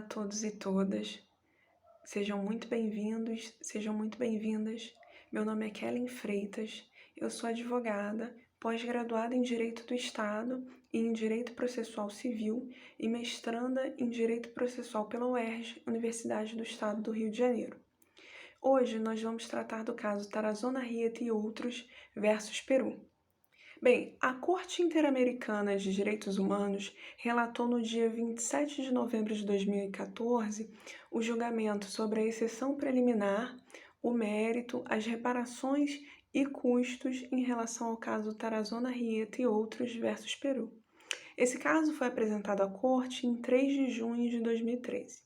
a todos e todas. Sejam muito bem-vindos, sejam muito bem-vindas. Meu nome é Kellen Freitas, eu sou advogada, pós-graduada em Direito do Estado e em Direito Processual Civil e mestranda em Direito Processual pela UERJ, Universidade do Estado do Rio de Janeiro. Hoje nós vamos tratar do caso Tarazona Rieta e outros versus Peru. Bem, a Corte Interamericana de Direitos Humanos relatou no dia 27 de novembro de 2014 o julgamento sobre a exceção preliminar, o mérito, as reparações e custos em relação ao caso Tarazona Rieta e outros versus Peru. Esse caso foi apresentado à Corte em 3 de junho de 2013.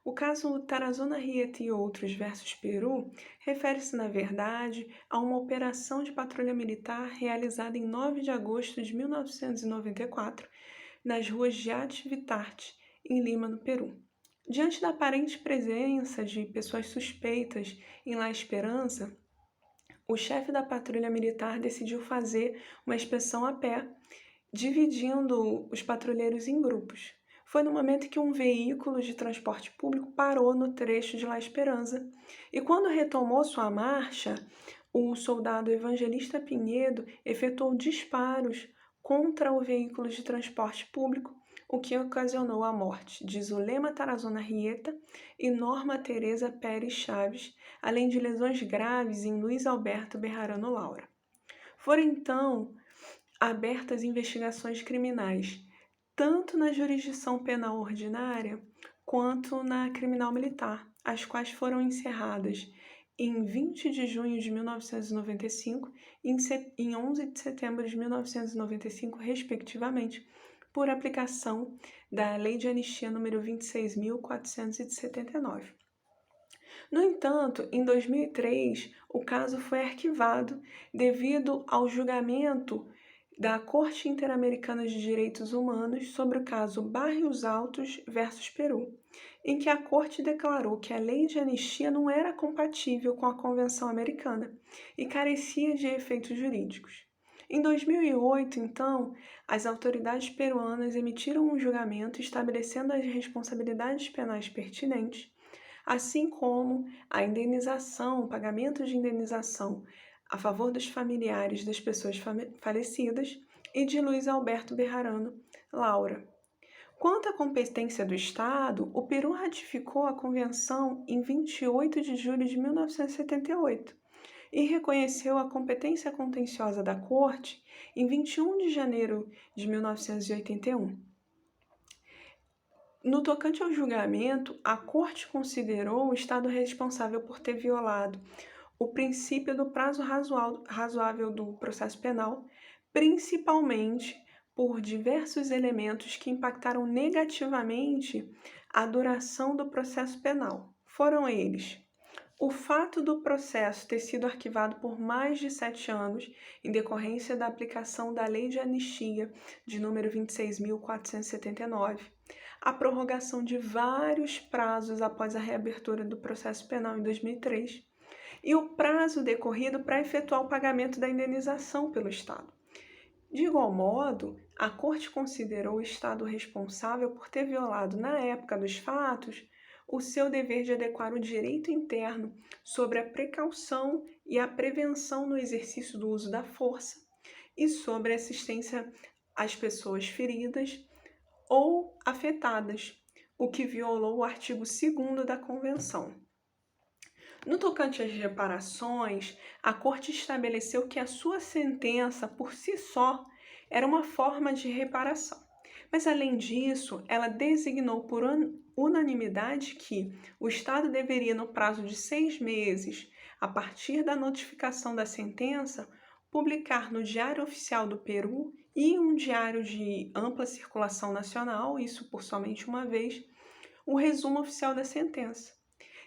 O caso Tarazona Rieta e outros versus Peru refere-se, na verdade, a uma operação de patrulha militar realizada em 9 de agosto de 1994, nas ruas de Atividade, em Lima, no Peru. Diante da aparente presença de pessoas suspeitas em La Esperança, o chefe da patrulha militar decidiu fazer uma inspeção a pé, dividindo os patrulheiros em grupos. Foi no momento em que um veículo de transporte público parou no trecho de La Esperança e, quando retomou sua marcha, o soldado Evangelista Pinheiro efetuou disparos contra o veículo de transporte público, o que ocasionou a morte de Zulema Tarazona Rieta e Norma Teresa Pérez Chaves, além de lesões graves em Luiz Alberto Berrarano Laura. Foram então abertas investigações criminais, tanto na jurisdição penal ordinária quanto na criminal militar, as quais foram encerradas em 20 de junho de 1995 e em 11 de setembro de 1995, respectivamente, por aplicação da Lei de Anistia número 26.479. No entanto, em 2003, o caso foi arquivado devido ao julgamento da Corte Interamericana de Direitos Humanos sobre o caso Barrios Altos versus Peru, em que a Corte declarou que a lei de anistia não era compatível com a Convenção Americana e carecia de efeitos jurídicos. Em 2008, então, as autoridades peruanas emitiram um julgamento estabelecendo as responsabilidades penais pertinentes, assim como a indenização, o pagamento de indenização a favor dos familiares das pessoas falecidas e de Luiz Alberto Berrarano Laura. Quanto à competência do Estado, o Peru ratificou a Convenção em 28 de julho de 1978 e reconheceu a competência contenciosa da Corte em 21 de janeiro de 1981. No tocante ao julgamento, a Corte considerou o Estado responsável por ter violado o princípio do prazo razoável do processo penal, principalmente por diversos elementos que impactaram negativamente a duração do processo penal. Foram eles: o fato do processo ter sido arquivado por mais de 7 anos, em decorrência da aplicação da Lei de Anistia de número 26.479, a prorrogação de vários prazos após a reabertura do processo penal em 2003, e o prazo decorrido para efetuar o pagamento da indenização pelo Estado. De igual modo, a Corte considerou o Estado responsável por ter violado, na época dos fatos, o seu dever de adequar o direito interno sobre a precaução e a prevenção no exercício do uso da força e sobre a assistência às pessoas feridas ou afetadas, o que violou o artigo 2º da Convenção. No tocante às reparações, a Corte estabeleceu que a sua sentença, por si só, era uma forma de reparação. Mas, além disso, ela designou por unanimidade que o Estado deveria, no prazo de 6 meses, a partir da notificação da sentença, publicar no Diário Oficial do Peru e um diário de ampla circulação nacional, isso por somente uma vez, o resumo oficial da sentença.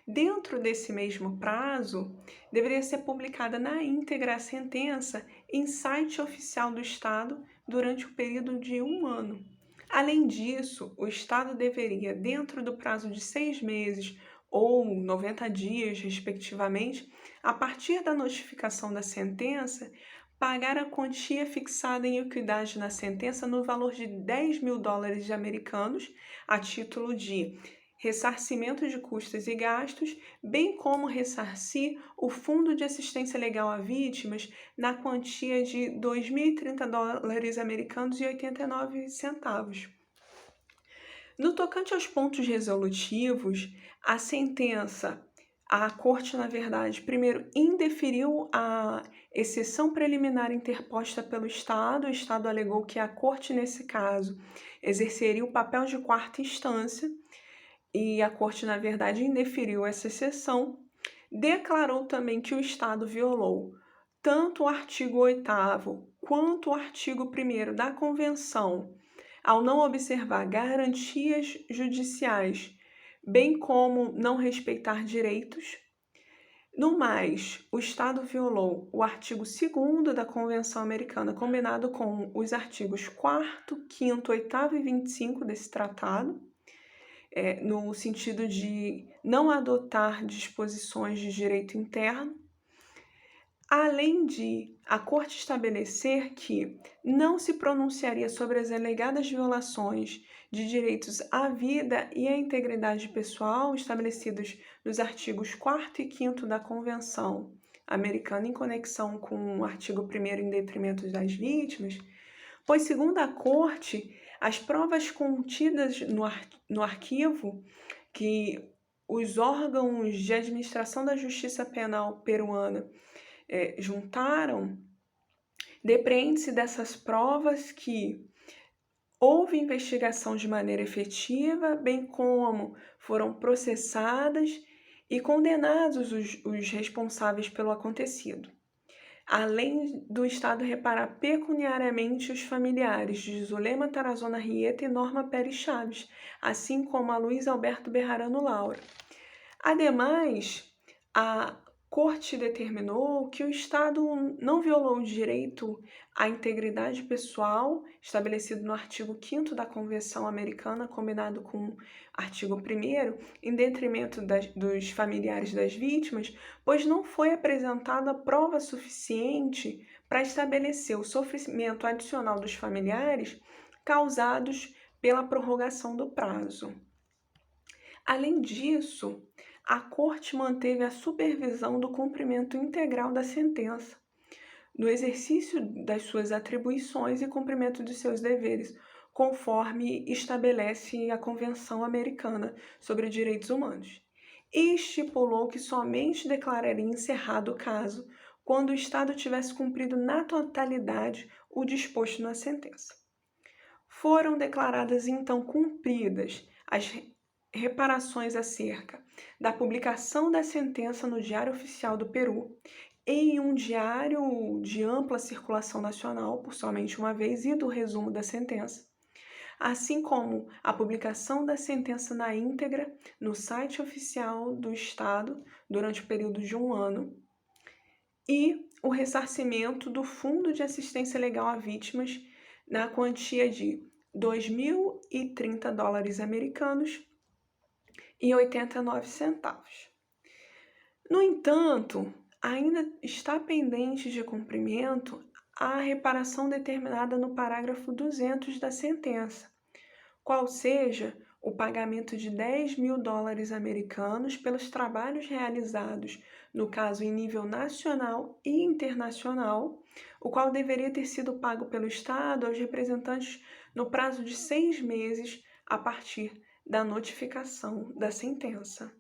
Dentro desse mesmo prazo, deveria ser publicada na íntegra a sentença em site oficial do Estado durante o período de 1 ano. Além disso, o Estado deveria, dentro do prazo de 6 meses ou 90 dias, respectivamente, a partir da notificação da sentença, pagar a quantia fixada em equidade na sentença no valor de US$ 10.000 americanos, a título de ressarcimento de custos e gastos, bem como ressarcir o Fundo de Assistência Legal a Vítimas na quantia de US$ 2.030 americanos e 89 centavos. No tocante aos pontos resolutivos, a sentença, a Corte, na verdade, primeiro indeferiu a exceção preliminar interposta pelo Estado. O Estado alegou que a Corte, nesse caso, exerceria o papel de quarta instância e a Corte, na verdade, indeferiu essa exceção. Declarou também que o Estado violou tanto o artigo 8º quanto o artigo 1º da Convenção, ao não observar garantias judiciais, bem como não respeitar direitos. No mais, o Estado violou o artigo 2º da Convenção Americana, combinado com os artigos 4º, 5º, 8º e 25 desse tratado, no sentido de não adotar disposições de direito interno, além de a Corte estabelecer que não se pronunciaria sobre as alegadas violações de direitos à vida e à integridade pessoal estabelecidos nos artigos 4º e 5º da Convenção Americana em conexão com o artigo 1º em detrimento das vítimas, pois, segundo a Corte, as provas contidas no arquivo que os órgãos de administração da justiça penal peruana juntaram, depreende-se dessas provas que houve investigação de maneira efetiva, bem como foram processadas e condenados os responsáveis pelo acontecido, além do Estado reparar pecuniariamente os familiares de Zulema Tarazona Rieta e Norma Pérez Chaves, assim como a Luiz Alberto Bejarano Laura. Ademais, a Corte determinou que o Estado não violou o direito à integridade pessoal estabelecido no artigo 5º da Convenção Americana, combinado com o artigo 1º, em detrimento dos familiares das vítimas, pois não foi apresentada prova suficiente para estabelecer o sofrimento adicional dos familiares causados pela prorrogação do prazo. Além disso, a Corte manteve a supervisão do cumprimento integral da sentença, no exercício das suas atribuições e cumprimento de seus deveres, conforme estabelece a Convenção Americana sobre Direitos Humanos, e estipulou que somente declararia encerrado o caso quando o Estado tivesse cumprido na totalidade o disposto na sentença. Foram declaradas, então, cumpridas as reparações acerca da publicação da sentença no Diário Oficial do Peru, em um diário de ampla circulação nacional, por somente uma vez, e do resumo da sentença, assim como a publicação da sentença na íntegra no site oficial do Estado durante o período de 1 ano, e o ressarcimento do Fundo de Assistência Legal a Vítimas na quantia de US$ 2.030 americanos e 89 centavos. No entanto, ainda está pendente de cumprimento a reparação determinada no parágrafo 200 da sentença, qual seja o pagamento de US$ 10.000 americanos pelos trabalhos realizados, no caso em nível nacional e internacional, o qual deveria ter sido pago pelo Estado aos representantes no prazo de 6 meses a partir da notificação da sentença.